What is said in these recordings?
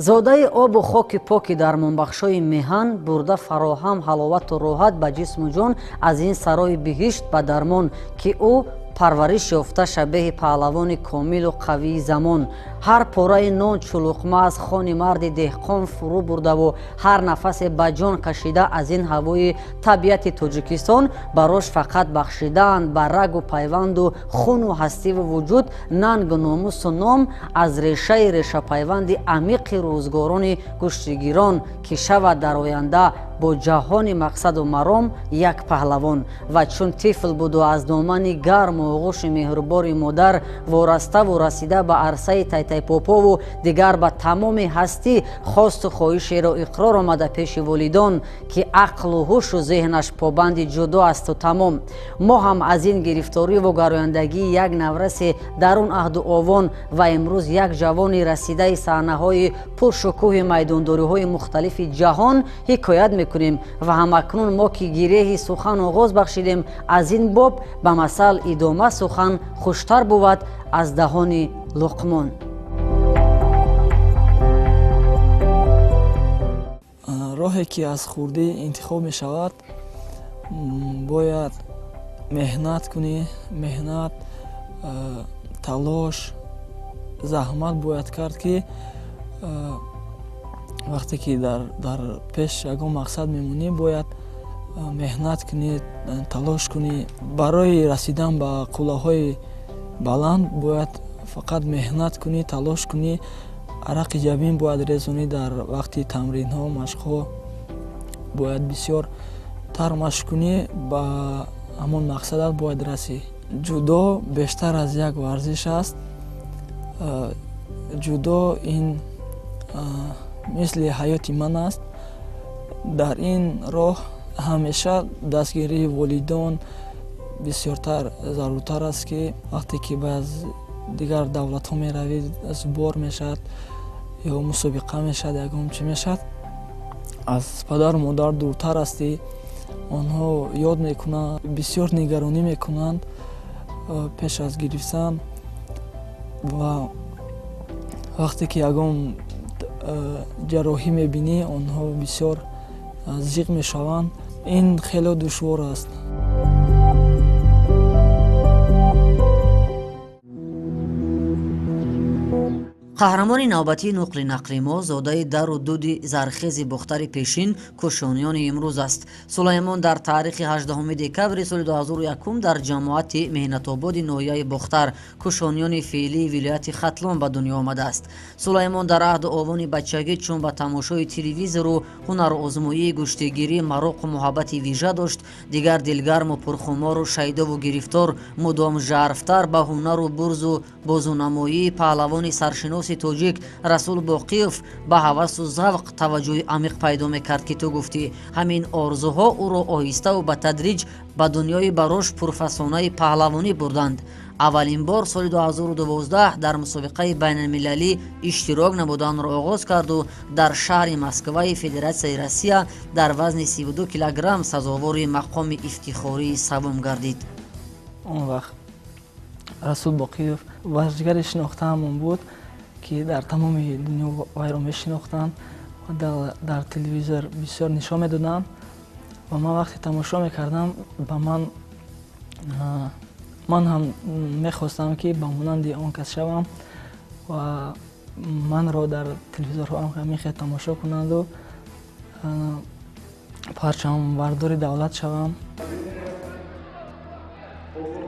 зодаи обу хоки поки дармонбахшои меҳан бурда фароҳам ҳаловату роҳат ба ҷисму ҷон аз ин сарои биҳишт ба дармон ки ӯ парвариш ёфта шабеҳи паҳлавони комилу қавии замон. ҳар пораи нон чулуқма аз хони марди деҳқон фурӯ бурдаву ҳар нафасе ба ҷон кашида аз ин ҳавои табиати тоҷикистон барош фақат бахшидаанд ба рагу пайванду хуну ҳастиву вуҷуд нангу номусу ном аз решаи решапайванди амиқи рӯзгорони куштигирон ки шавад дар оянда бо ҷаҳони мақсаду маром як паҳлавон. ва чун тифл буду аз домани гарму оғӯши меҳрубори модар вораставу расида ба арсаи тайтайпопову дигар ба тамоми ҳастӣ хосту хоҳишеро иқрор омада пеши волидон ки ақлу ҳушу зеҳнаш побанди ҷудо асту тамом. мо ҳам аз ин гирифториву гарояндагии як наврасе дар он аҳду овон ва имрӯз як ҷавони расидаи саҳнаҳои пуршукӯҳи майдондориҳои мухталифи ҷаҳон ҳикоят мекунем ва ҳамакнун мо ки гиреҳи сухан оғоз бахшидем аз ин боб ба масал идома сухан хуштар бувад аз даҳони луқмон. роҳе ки аз хурдӣ интихоб мешавад бояд меҳнат кунӣ, меҳнат, талош, заҳмат бояд кард ки вақте ки дар пеш ягон мақсад мемонӣ бояд меҳнат кунӣ, талош кунӣ. Барои расидан ба қуллаҳои баланд бояд фақат меҳнат кунӣ, талош кунӣ. арақи ҷабин бояд резонӣ дар вақти тамринҳо, машқҳо бояд бисёр тар машқ кунӣ, ба ҳамон мақсадат бояд расӣ. ҷудо бештар аз як варзиш аст. ҷудо ин мисли ҳаёти ман аст. дар ин роҳ ҳамеша дастгирии волидон бисёртар заруртар аст ки вақте ки ба дигар давлатҳо меравид, сбор мешавад ё мусобиқа мешавад, ягон чӣ мешавад, аз падару модар дуртар ҳастӣ. онҳо ёд мекунанд, бисёр нигаронӣ мекунанд пеш аз гирифтан ва вақте ки ягон ҷарроҳӣ мебинӣ онҳо бисёр зиқ мешаванд. ин хеле душвор аст. қаҳрамони навбатии нуқли нақли мо зодаи дару дуди зархези бухтари пешин кушонёни имрӯз аст. сулаймон дар таърихи 18 декабри соли 2001 дар ҷамоати меҳнатободи ноҳияи бухтар кушонёни феълии вилояти хатлон ба дунё омадааст. сулаймон дар аҳду овони бачагӣ чун ба тамошои телевизору ҳунарозмӯии гӯштигирӣ мароқу муҳаббати вижа дошт, дигар дилгарму пурхумору шайдову гирифтор мудом жарфтар ба ҳунару бурзу бозунамоии паҳлавони саршиноси тоҷик расул боқиев ба ҳавасу завқ таваҷҷӯҳи амиқ пайдо мекард ки ту гуфтӣ. ҳамин орзуҳо ӯро оҳиставу ба тадриҷ ба дунёи барош пурфасонаи паҳлавонӣ бурданд. аввалин бор соли 2012 дар мусобиқаи байналмилалӣ иштирок намуданро оғоз карду дар шаҳри Москваи Федератсияи Россия дар вазни 32 килограмм сазовори мақоми ифтихории савум гардид. Он вақт расул боқиев варзишгари шинохтаамон буд ки дар тамоми дунё вайро мешинохтанд ва дар телевизор бисёр нишон медоданд ва ман вақте тамошо мекардам ба ман ҳам мехостам ки ба монанди он кас шавам ва манро дар телевизорҳо ҳамихе тамошо кунанду парчамбардори давлат шавам.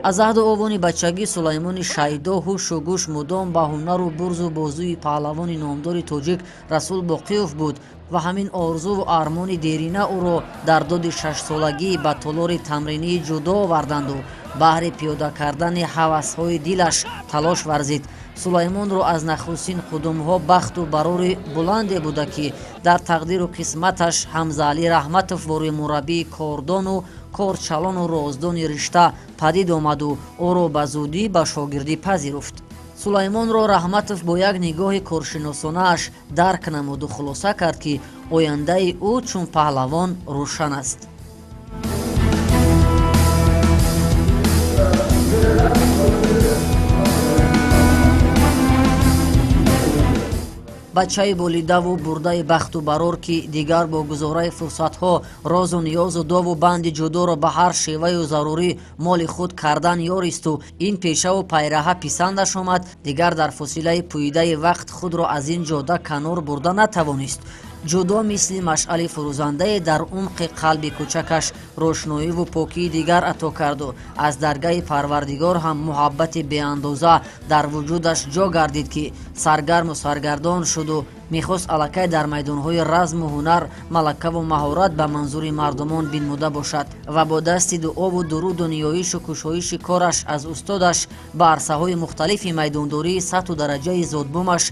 аз аҳду овони бачагӣ сулаймони шайдо ҳушу гӯш мудом ба ҳунару бурзу бозӯи паҳлавони номдори тоҷик расул боқиев буд ва ҳамин орзуву армони дерина ӯро дар доди 6-солагӣ ба толори тамринии ҷудо оварданду баҳри пиёда кардани ҳавасҳои дилаш талош варзид. сулаймонро аз нахустин қудумҳо бахту барори буланде буда ки дар тақдиру қисматаш ҳамза али раҳматов бори мураббии кордону корчалону роздони ришта падид омаду ӯро ба зудӣ ба шогирдӣ пазируфт. сулаймонро раҳматов бо як нигоҳи коршиносонааш дарк намуду хулоса кард ки ояндаи ӯ чун паҳлавон рӯшан аст. бачаи болидаву бурдаи бахту барор ки дигар бо гузораи фурсатҳо розу ниёзу дову банди ҷудоро ба ҳар шеваю зарурӣ моли худ кардан ёристу ин пешаву пайраҳа писандаш омад, дигар дар фосилаи пӯидаи вақт худро аз ин ҷода канор бурда натавонист. ҷудо мисли машъали фурӯзандае дар умқи қалби кӯчакаш рӯшноиву покии дигар ато карду аз даргаҳи парвардигор ҳам муҳаббати беандоза дар вуҷудаш ҷо гардид ки саргарму саргардон шуду мехост аллакай дар майдонҳои разму ҳунар малакаву маҳорат ба манзури мардумон бинмуда бошад ва бо дасти дуову дуруду ниёишу кушоиши кораш аз устодаш ба арсаҳои мухталифи майдондории сату дараҷаи зодбумаш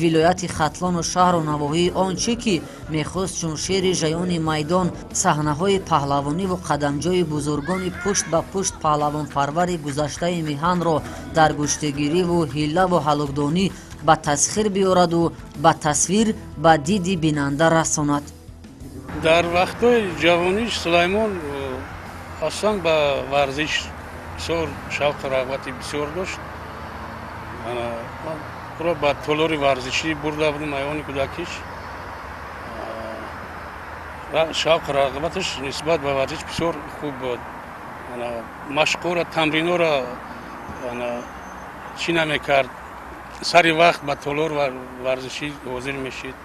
вилояти хатлону шаҳру навоҳии он чӣ ки мехост чун шери жаёни майдон саҳнаҳои паҳлавониву қадамҷои бузургони пушт ба пушт паҳлавонпарвари гузаштаи миҳанро дар гӯштагириву ҳиллаву ҳалокдонӣ ба тасхир биёраду ба тасвир ба диди бинанда расонад. дар вақтҳои ҷавониш Сулаймон аслан ба варзиш бисёр шавқу рағбати бисёр дошт. Ӯро ба толори варзишӣ бурда будем айвони кӯдакиш. Шавқу рағбаташ нисбат ба варзиш бисёр хуб буд. Машқора тамринора чӣ намекард, сари вақт ба толор варзишӣ ҳозир мешид.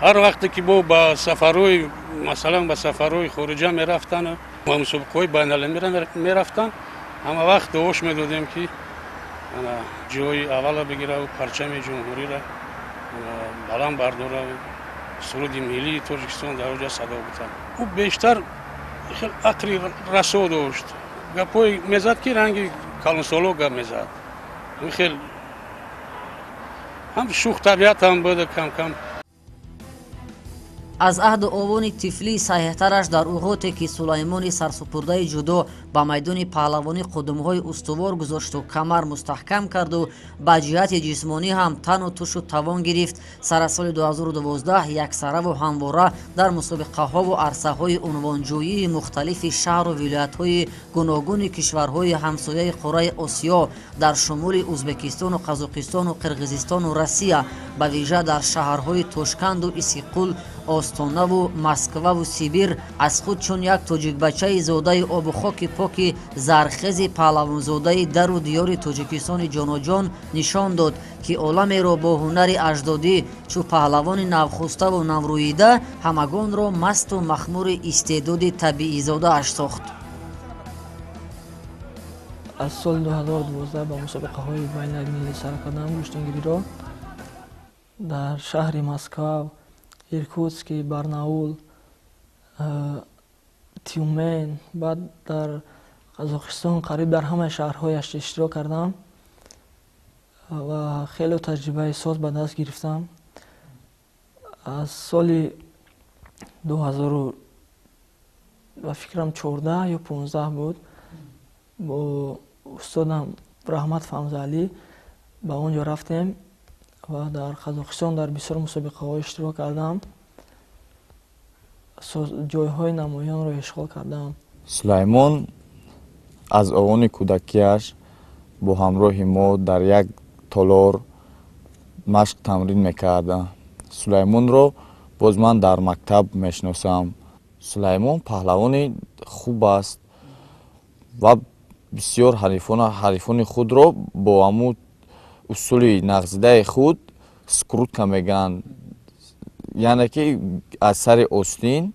ҳар вақте ки бо ба сафарҳои масалан ба сафарҳои хориҷа мерафтан ва мусобиқаҳои байналмилалӣ мерафтан, ҳама вақт дуош медодем ки ҷои аввала бигираву парчами ҷумҳурира баланд бардораву суруди миллии Тоҷикистон дар оҷа садо бутанд. ӯ бештар хел ақли расо дошт. гапҳои мезад ки ранги калонсоло гап мезад. хел ҳам шух табиат ҳам буд кам кам. аз аҳду овони тифлии саҳеҳтараш дар уғоте ки Сулаймони сарсупурдаи ҷудо ба майдони паҳлавонӣ қудумҳои устувор гузошту камар мустаҳкам карду ба ҷиҳати ҷисмонӣ ҳам тану тушу тавон гирифт, сара соли 2012 яксараву ҳамвора дар мусобиқаҳову арсаҳои унвонҷӯyии мухталифи шаҳру вилоятҳои гуногуни кишварҳои ҳамсояи қораи Осиё дар шумули Узбекистону Қазоқистону Қирғизистону Россия ба вижа дар шаҳрҳои Тошканду Исиқул, Остонаву Москваву Сибир аз худ чун як тоҷикбачаи зодаи обу хоки поки зархези паҳлавонзодаи дару диёри Тоҷикистони ҷоноҷон нишон дод ки оламеро бо ҳунари аҷдодӣ чу паҳлавони навхӯставу наврӯида ҳамагонро масту махмури истеъдоди табиизодааш сохт. аз соли 2012 ба мусобиқаҳои байналмилалӣ сар кардам гӯштангириро дар шаҳри Москва, Иркутск, Барнаул, Тюмен, баъд дар Қазоқистон қариб дар ҳамаи шаҳрҳояш иштирок кардам ва хеле таҷрибаи соз ба даст гирифтам. аз соли 2000 ба фикрам 14 ё 15 буд, бо устодам Раҳмат Фамзалӣ ба он ҷо рафтем ва дар Қазоқистон дар бисёр мусобиқаҳо иштирок кардам. ҷойҳои намоёнро ишғол кардам. Сулаймон аз овони кӯдакиаш бо ҳамроҳи мо дар як толор машқ тамрин мекарда. Сулаймонро боз ман дар мактаб мешиносам. Сулаймон паҳлавони хуб аст ва бисёр ҳарифони худро бо ҳаму усули нағзидаи худ скрутка мегӯянд, яъне ки аз сари остин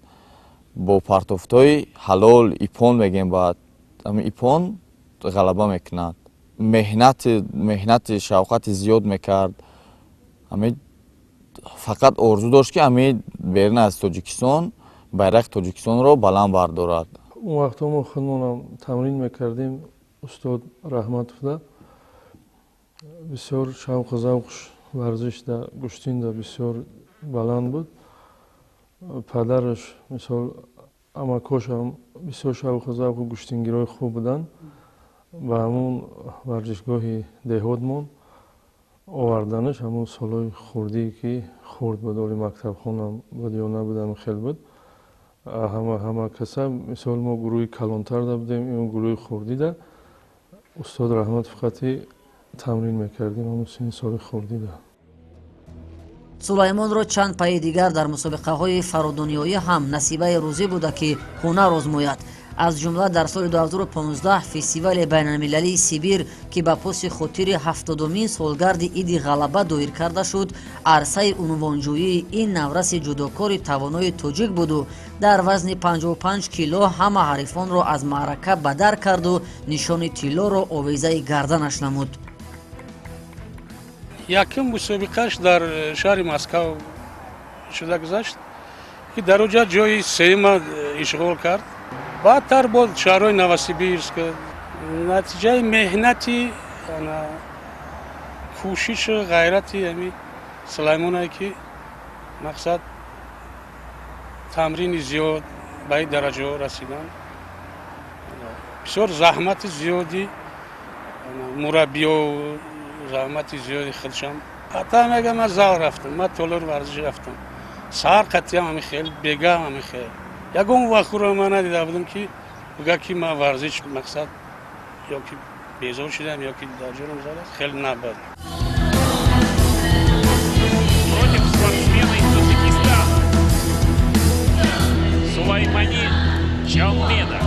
бо партофтои ҳалол ипон мегӯем, баъд ипон ғалаба мекунад. меҳнати шавқати зиёд мекард. фақат орзу дошт ки берун аз Тоҷикистон байрақи Тоҷикистонро баланд бардорад. اون وقتا ما خودمون تمرین میکردیم استاد رحمتوف بسیار شوق و ذوقش ورزش در گشتین در بسیار بلند بود. پدرش مثال امکاش هم بسیار شوق و ذوق و گشتینگیرای خوب بودن و همون ورزشگاه دهاتمون آوردنش همون سالای خوردی که خورد بود، ولی مکتب خونم بود یا نبودم خیلی بود. همه کسا مثال ما گروه کلانتر دا بودیم، این گروه خوردی دا استاد رحمت فقطی تمرین میکردیم همون 3 سال خوردی دا. сулаймонро чанд паи дигар дар мусобиқаҳои фародуниёӣ ҳам насибаи рӯзӣ буда ки ҳунар озмояд. аз ҷумла дар соли 2015 фестивали байналмилалии сибир ки ба поси хотири 70-умин солгарди иди ғалаба доир карда шуд, арсаи унвонҷӯии ин навраси ҷудокори тавонои тоҷик буду дар вазни 55 кило ҳама ҳарифонро аз маърака ба дар карду нишони тиллоро овезаи гарданаш намуд. якум мусобиқаш дар шаҳри Москав шуда гузашт ки дар оҷа ҷои сеюма ишғол кард. баъдтар бо шаҳрҳои Новосибирск. натиҷаи меҳнати кӯшишу ғайрати Сулаймоне ки мақсад тамрини зиёд ба ин дараҷаҳо расидан. бисёр заҳмати зиёди мураббиё заҳмати зиёди худшам. ҳатта мегам ман зал рафтам, ман толор варзиш рафтам. саҳар қатъиям ҳамин хел, бегам ҳамин хел. ягон вақтро ман надида будам ки бигӯям ки ман варзиш мақсад ё ки безор шудам ё ки дар ҷонам задаст, хеле набад. Против спортсмена из Таджикистана Сулаймани Чалмеда.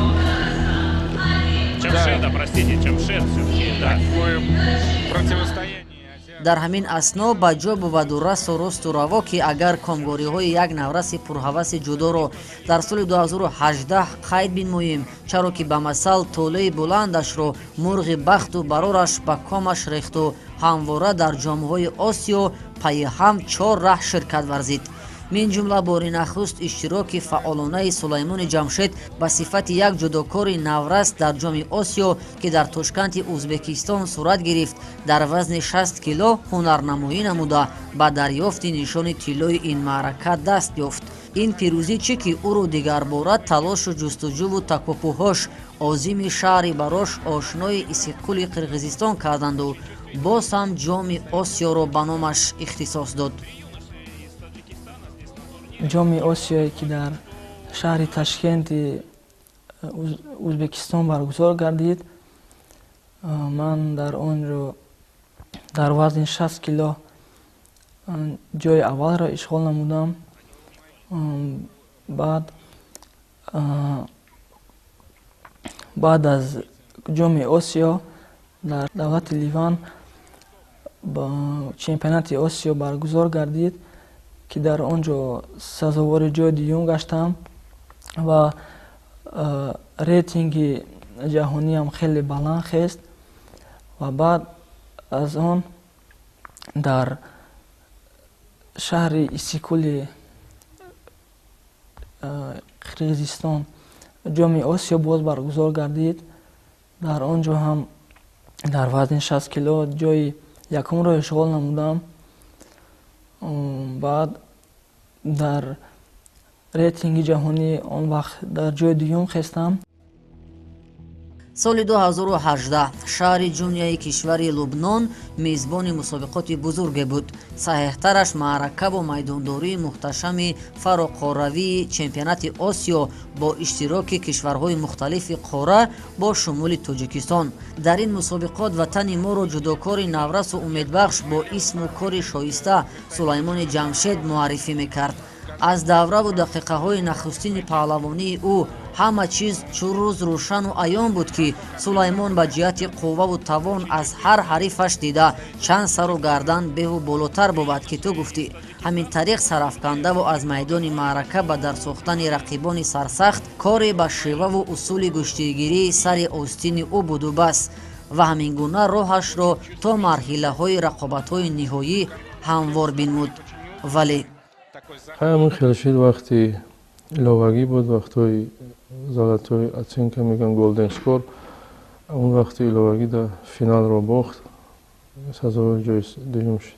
Чамшеда, простите, Чамшед все-таки, да. Противостояние. дар ҳамин асно ба ҷо буваду расу росту раво ки агар комгориҳои як навраси пурҳаваси ҷудоро дар соли 2018 қайд бинмоем, чаро ки ба масал толаи буландашро мурғи бахту барораш ба комаш рехту ҳамвора дар ҷомҳои Осиё пайи ҳам 4 раҳ ширкат варзид. мин ҷумла бори нахуст иштироки фаъолонаи Сулаймони Ҷамшед ба сифати як ҷудокори наврас дар ҷоми Осиё ки дар Тошканти Узбекистон сурат гирифт, дар вазни 60 кило ҳунарнамоӣ намуда ба дарёфти нишони тиллои ин маърака даст ёфт. ин пирӯзӣ чӣ ки ӯро дигарбора талошу ҷустуҷӯву такопуҳош озими шаҳри барош ошнои Иссиққули Қирғизистон карданду боз ҳам ҷоми Осиёро ба номаш ихтисос дод. ҷоми Осиёе ки дар шаҳри Ташкенти Узбекистон баргузор гардид, ман дар онҷо дар вазни 60 кило ҷои аввалро ишғол намудам. баъд аз ҷоми Осиё дар давлати Ливан чемпионати Осиё баргузор гардид ки дар онҷо сазовори ҷои дуюм гаштам ва рейтинги ҷаҳониам хеле баланд хест. ва баъд аз он дар шаҳри Иссиққули Қирғизистон ҷоми Осиё боз баргузор гардид. дар онҷо ҳам дар вазни 60 кило ҷои якумро ишғол намудам. баъд дар рейтинги ҷаҳонӣ он вақт дар ҷои дуюм хестам. соли 2018 шаҳри ҷумнияи кишвари Лубнон мезбони мусобиқоти бузурге буд. саҳеҳтараш маърака бо майдондории муҳташами фароқоравии чемпионати Осиё бо иштироки кишварҳои мухталифи қора бо шумули Тоҷикистон. дар ин мусобиқот ватани моро ҷудокори наврасу умедбахш бо исму кори шоиста Сулаймони Ҷамшед муаррифӣ мекард. аз давраву дақиқаҳои нахустини паҳлавонии ӯ ҳама чиз чӯрӯз рӯшану аён буд ки Сулаймон ба ҷиҳати қувваву тавон аз ҳар ҳарифаш дида чанд сару гардан беҳу болотар бубад ки ту гуфтӣ. ҳамин тариқ сарафкандаву аз майдони маърака ба дарсохтани рақибони сарсахт коре ба шеваву усули гӯштигирии сари остини ӯ буду бас ва ҳамин гуна роҳашро то марҳилаҳои рақобатҳои ниҳоӣ ҳамвор бинмуд. вале ҳамин хелшид вақти иловагӣ буд, вақтҳои золатои оценка мегӯянд голден скор. он вақти иловагӣ дар финалро бохт, сазовори ҷои дуюм шуд.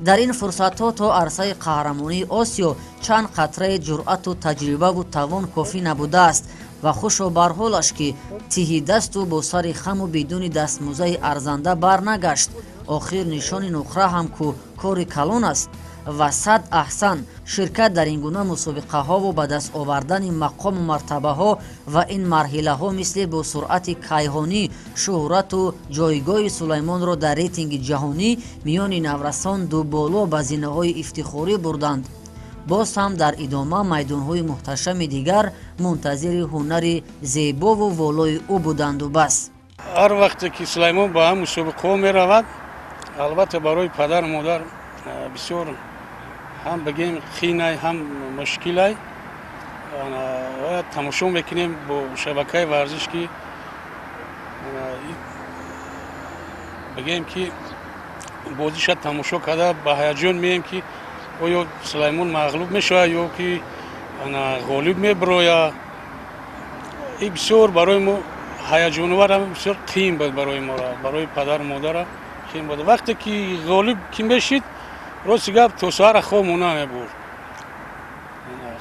дар ин фурсатҳо то арсаи қаҳрамонии Осиё чанд қатраи ҷуръату таҷрибаву тавон кофӣ набудааст ва хушобарҳолаш ки тиҳи дасту бо сари хаму бидуни дастмӯзаи арзанда барнагашт. охир нишони нуқра ҳам ку кори калон аст. ва 100 аҳсан ширкат дар ин гуна мусобиқаҳову ба даст овардани мақому мартабаҳо ва ин марҳилаҳо мисли бо суръати кайҳонӣ шӯҳрату ҷойгоҳи Сулаймонро дар рейтинги ҷаҳонӣ миёни наврасон дуболо ба зинаҳои ифтихорӣ бурданд. боз ҳам дар идома майдонҳои муҳташами дигар мунтазири ҳунари зебову волои ӯ буданду бас. ҳар вақте ки Сулаймон ба ҳам мусобиқаҳо меравад, албатта барои падару модар бисёр ҳам бигем қиинай, ҳам мушкилай. тамошо мекунем бо шабакаи варзиш ки бигем ки бозиша тамошо карда ба ҳаяҷон меем ки оё Сулаймон мағлуб мешавад ё ки ғолиб мебироя. ин бисёр барои мо ҳаяҷоновар, бисёр қиин буд барои мо, барои падару модара қиин буд. вақте ки ғолиб ки мешид, рости гап то саҳара хоб монда мебурд,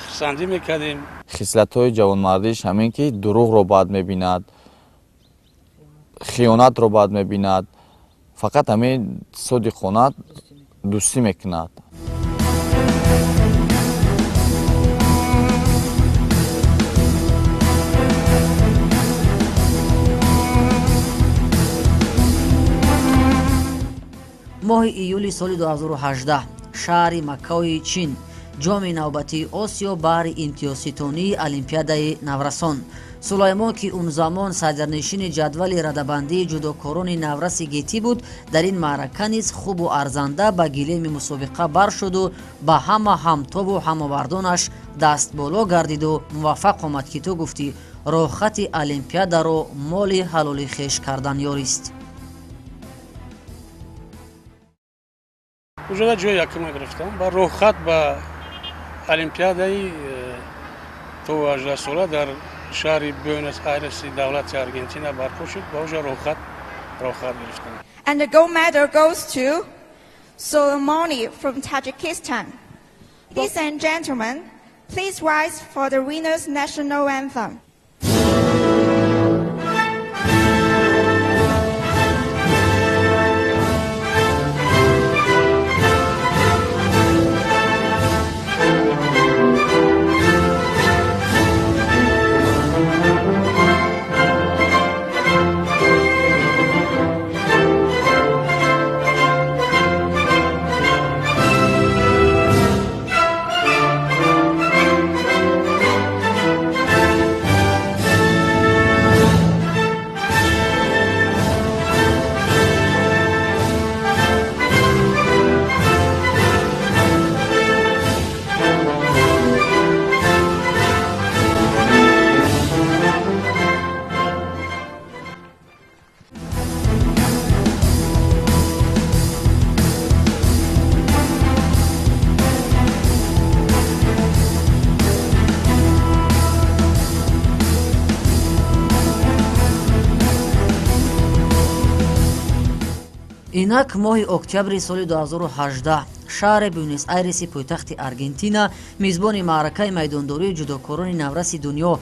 хурсандӣ мекардем. хислатҳои ҷавонмардиш ҳамин ки дурӯғро баъд мебинад, хиёнатро баъд мебинад, фақат ҳамин содиқона дӯстӣ мекунад. моҳи июли соли 2018 шаҳри Макаои Чин ҷоми навбатии Осиё баҳри имтиёзситонии Олимпиадаи Наврасон. Сулаймон ки он замон садрнишини ҷадвали радабандии ҷудокорони навраси гетӣ буд, дар ин маърака низ хубу арзанда ба гилеми мусобиқа бар шуду ба ҳама ҳамтову ҳамовардонаш дастболо гардиду муваффақ омад ки ту гуфтӣ роҳхати Олимпиадаро моли ҳалоли хеш кардан ёрист. уҷода ҷои якума гирифтам ба роҳхат ба олимпиадаи то 18 сола дар шаҳри Буэнос Айреси давлати Аргентина барпо шуд. ба уҷа роҳхат гирифтам. And the gold medal goes to Soleimani from Tajikistan. Ladies and gentlemen, please rise for the winner's national anthem. инак моҳи октябри соли 2018 шаҳри Буэнос Айреси пойтахти Аргентина мизбони маъракаи майдондории ҷудокорони навраси дунё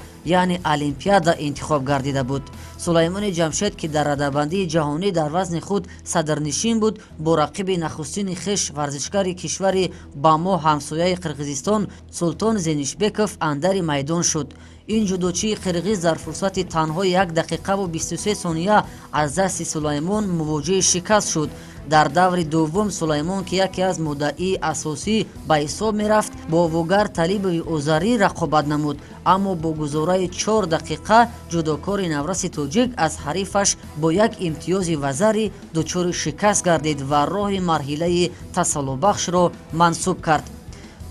яъне Олимпиада интихоб гардида буд. Сулаймони Ҷамшед ки дар радабандии ҷаҳонӣ дар вазни худ садрнишин буд, бо рақиби нахустини хеш варзишгари кишвари ба мо ҳамсояи Қирғизистон Султон Зенишбеков андари майдон шуд. ин ҷудочии қирғиз дар фурсати танҳо 1 дақиқаву 23 сония аз дасти Сулаймон мувоҷиҳи шикаст шуд. дар даври дуввум Сулаймон ки яке аз муддаии асосӣ ба ҳисоб мерафт, бо Вугар Талибови Озарӣ рақобат намуд, аммо бо гузораи 4 дақиқа ҷудокори навраси тоҷик аз ҳарифаш бо як имтиёзи вазарӣ дучори шикаст гардид ва роҳи марҳилаи тасаллубахшро мансуб кард.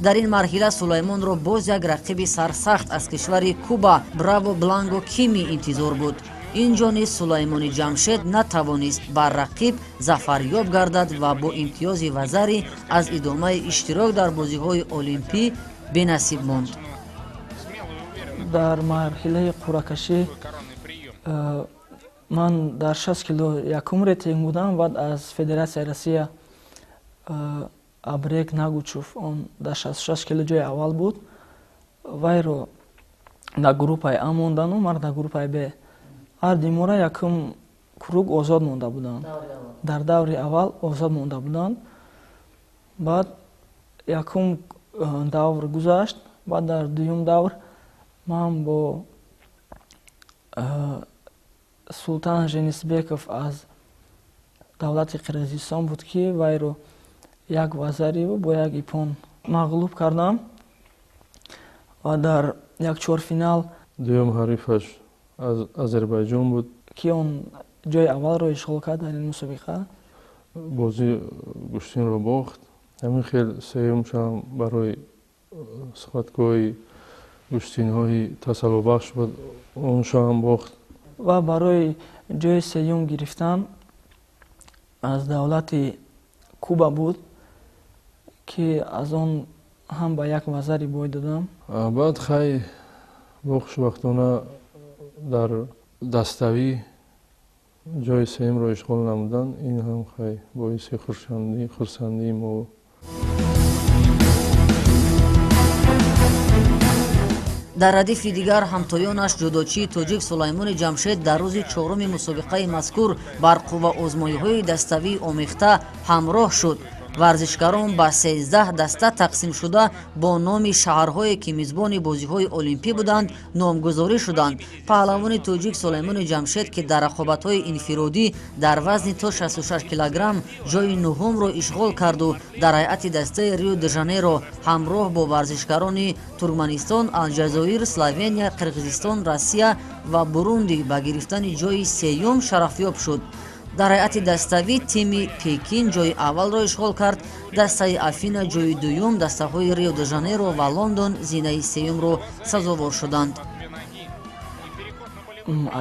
дар ин марҳила Сулаймонро боз як рақиби сарсахт аз кишвари Куба Браво Бланко Кими интизор буд. инҷо низ Сулаймони Ҷамшед натавонист бар рақиб зафарёб гардад ва бо имтиёзи вазарӣ аз идомаи иштирок дар бозиҳои олимпӣ бенасиб монд. дар марҳилаи қуръакашӣ ман дар 60 кило якум рейтинг будам ва аз Федератсияи Россия Абрек Нагучев он дар 66 кило ҷои аввал буд. вайро дар группаи А мондану мар дар группаи Б. ардимора якум круг озод монда буданд. дар даври аввал озод монда буданд. баъд якум давр гузашт ва дар дуюм давр ман бо Султан Женисбеков аз давлати Қирғизистон буд ки вайро як вазариву бо як ипон мағлуб кардам ва дар як чорфинал дуюм ҳарифаш аз Азербайҷон буд ки он ҷои аввалро ишғол кард дар ин мусобиқа. бозӣ гуштинро бохт. ҳамин хел сеюмшам барои суҳбатгоҳи гуштинҳои тасаллубахш буд, оншам бохт. ва барои ҷои сеюм гирифтан аз давлати Куба буд ки аз он ҳам ба як вазари бой додам. баъд хай бо хушбахтона дар даставӣ ҷои сеюмро ишғол намудан, ин ҳам хай боиси хурсандии мо. дар радифи дигар ҳамтоёнаш ҷудочии тоҷик Сулаймони Ҷамшед дар рӯзи чоруми мусобиқаи мазкур бар қувваозмоиҳои даставии омехта ҳамроҳ шуд. варзишгарон ба 13 даста тақсим шуда бо номи шаҳрҳое ки мизбони бозиҳои олимпӣ буданд номгузорӣ шуданд. паҳлавони тоҷик Сулаймони Ҷамшед ки дар рақобатҳои инфиродӣ дар вазни то 66 килограмм ҷои нуҳумро ишғол карду дар ҳайати дастаи Рио де Жанейро ҳамроҳ бо варзишгарони Туркманистон, Алҷазоир, Словения, Қирғизистон, Россия ва Бурунди ба гирифтани ҷои сеюм шарафёб шуд. дар ҳайати даставӣ тими Пекин ҷои аввалро ишғол кард, дастаи Афина ҷои дуюм, дастаҳои Рио де Жанейро ва Лондон зинаи сеюмро сазовор шуданд.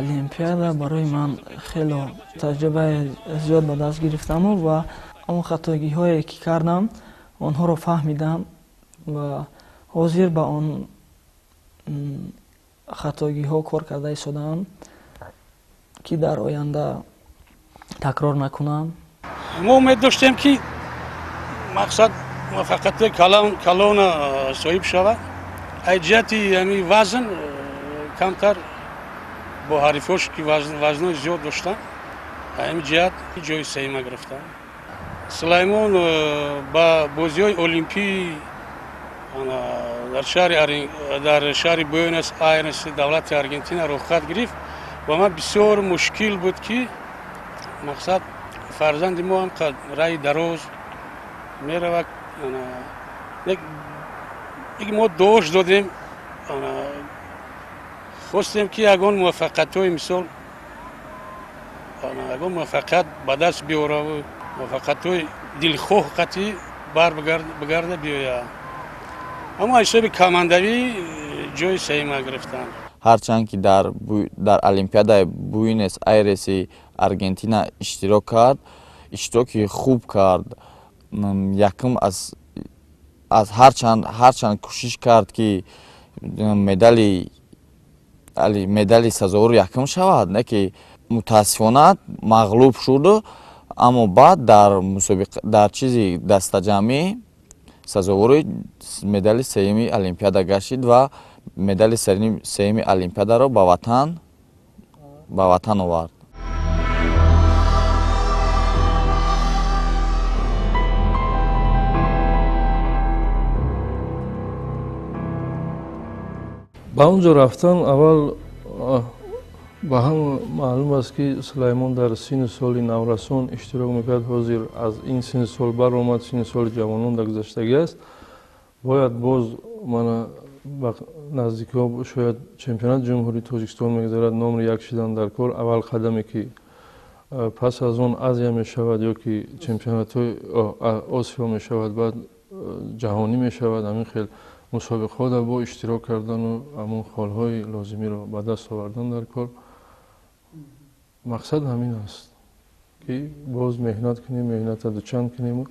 олимпиада барои ман хело таҷрибаи зиёд ба даст гирифтаму ва он хатогиҳое ки кардам онҳоро фаҳмидам ва ҳозир ба он хатогиҳо кор карда истодаам ки дар оянда такрор накунам. мо умед доштем ки мақсад муваффақияти калона соҳиб шавад. аз ҷиҳати ҳамин вазн камтар бо ҳарифош ки вазнои зиёд доштанд, ҳамин ҷиҳат ҷои сеюма гирифтанд. Сулаймон ба бозиҳои олимпии дар шаҳри Буэнос Айрес давлати Аргентина рохат гирифт ва ман бисёр мушкил буд ки мақсад фарзанди мо ҳам раҳи дароз меравад. мо дош додем, хостем ки ягон муваффақиятҳои мисол ягон муваффақият ба даст биёраву муваффақиятҳои дилхоҳ қатъӣ бар бигарда биёяд. аммо ҳисоби командавӣ ҷои сеюма гирифтанд. ҳарчанд ки дар олимпиадаи Буэнос Айреси Аргентина иштирок кард, иштироки хуб кард. Якм аз ҳарчанд кӯшиш кард ки медали сазовори якм шавад, не ки мутаассифона мағлуб шуд, аммо баъд дар чизи дастаҷамъӣ сазовори медали сеюми олимпиада гашид ва медали сеюми олимпиадаро ба ватан овард. ба он ҷо рафтан аввал ба ҳама маълум аст ки Сулаймон дар синни соли наврасон иштирок мекард. ҳозир аз ин синни сол баромад, синни соли ҷавонон дар гузаштагӣ аст. бояд боз мана ба наздикиҳо шояд чемпионати ҷумҳурии Тоҷикистон мегузарад номри як шидан дар кор. аввал қадаме ки пас аз он Азия мешавад ё ки чемпионатҳои Осиё мешавад, баъд ҷаҳонӣ мешавад. ҳамин хел мусобиқаҳода бо иштирок кардану ҳамон холҳои лозимиро ба даст овардан дар кор. мақсад ҳамин аст ки боз меҳнат кунем, меҳната дучанд кунему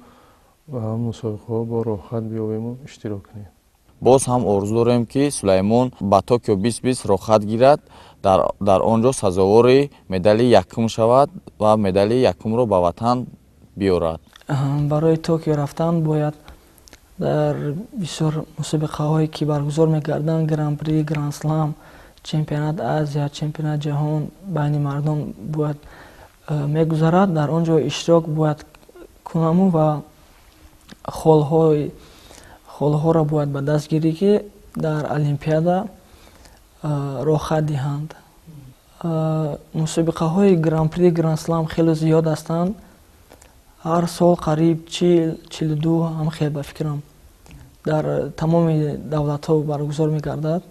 ва ҳам мусобиқаҳо бо роҳат биёвему иштирок кунем. боз ҳам орзу дорем ки Сулаймон ба Токио 2020 роҳат гирад, дар он ҷо сазовори медали якм шавад ва медали якмро ба ватан биёрад. барои Токио рафтан бояд дар бисёр мусобиқаҳое ки баргузор мегарданд, гран-при, гранд-слам, чемпионат Азия, чемпионат ҷаҳон байни мардон бояд мегузарад. дар он ҷо иштирок бояд кунаму ва холҳои холҳоро бояд ба даст гирӣ ки дар олимпиада роҳ хат диҳанд. мусобиқаҳои гран-при гранд-слам хеле зиёд ҳастанд. ҳар сол қариб 40-42 ҳам хел ба фикрам дар тамоми давлатҳо баргузор мегардад.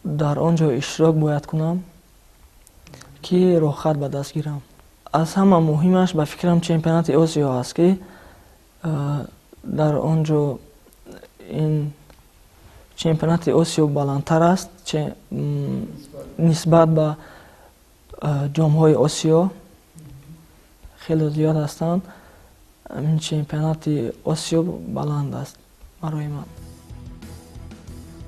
дар он ҷо иштирок бояд кунам ки роҳхат ба даст гирам. аз ҳама муҳимаш ба фикрам чемпионати осиё аст ки дар он ҷо ин чемпионати осиё баландтар аст нисбат ба ҷомҳои осиё хеле зиёд ҳастанд. ин чемпионати осиё баланд аст барои ман.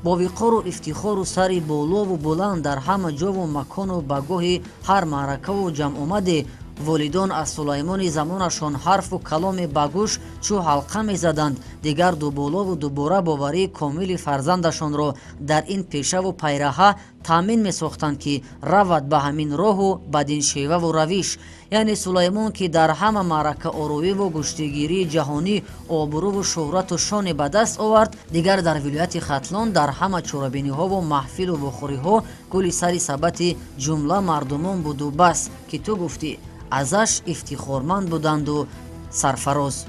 бо виқору ифтихору сари болову буланд дар ҳама ҷову макону ба гоҳи ҳар маъракаву ҷамъомаде волидон аз сулаймони замонашон ҳарфу каломе ба гӯш чӯ ҳалқа мезаданд. дигар дуболову дубора боварии комили фарзандашонро дар ин пешаву пайраҳа таъмин месохтанд ки равад ба ҳамин роҳу бадин шеваву равиш. яъне сулаймон ки дар ҳама маърака оровиву куштигирии ҷаҳонӣ обрӯву шӯҳрату шоне ба даст овард, дигар дар вилояти хатлон дар ҳама чорабиниҳову маҳфилу вохӯриҳо гули сари сабати ҷумла мардумон буду бас ки ту гуфтӣ азаш ифтихорманд буданду сарфароз.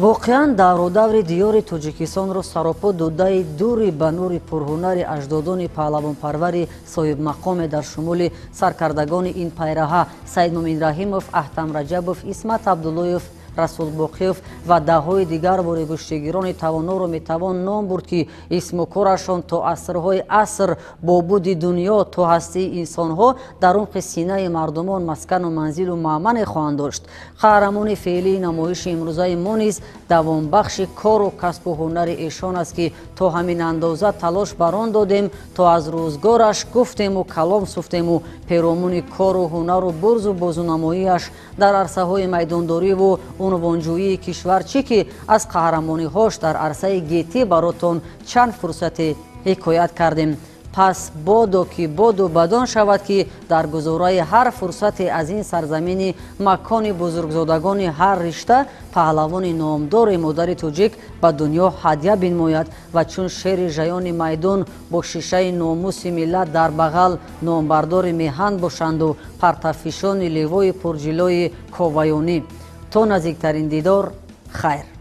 воқеан даврудаври диёри тоҷикистонро саропо додаи дури ба нури пурҳунари аҷдодони паҳлавонпарвари соҳибмақоме дар шумули саркардагони ин пайраҳа Саид Муминраҳимов, Аҳтам Раҷабов, Исмат Абдуллоев, Расул Боқиев ва даҳҳои дигар бори куштигирони тавоноро метавон ном бурд ки исму корашон то асрҳои аср бо буди дунё то ҳастии инсонҳо дар умқи синаи мардумон маскану манзилу маъмане хоҳанд дошт. қаҳрамони феълии намоиши имрӯзаи мо низ давомбахши кору касбу ҳунари эшон аст ки то ҳамин андоза талош бар он додем то аз рӯзгораш гуфтему калом суфтему перомони кору ҳунару бурзу бозунамоияш дар арсаҳои майдондориву унвонҷӯии кишвар чӣ ки аз қаҳрамониҳош дар арсаи гетӣ баротон чанд фурсате ҳикоят кардем. пас бодо ки боду бадон шавад ки дар гузораи ҳар фурсате аз ин сарзамини макони бузургзодагони ҳар ришта паҳлавони номдори модари тоҷик ба дунё ҳадя бинмояд ва чун шери жаёни майдон бо шишаи номуси миллат дар бағал номбардори меҳан бошанду партафишони ливои пурҷилои коваёнӣ. то наздиктарин дидор хайр.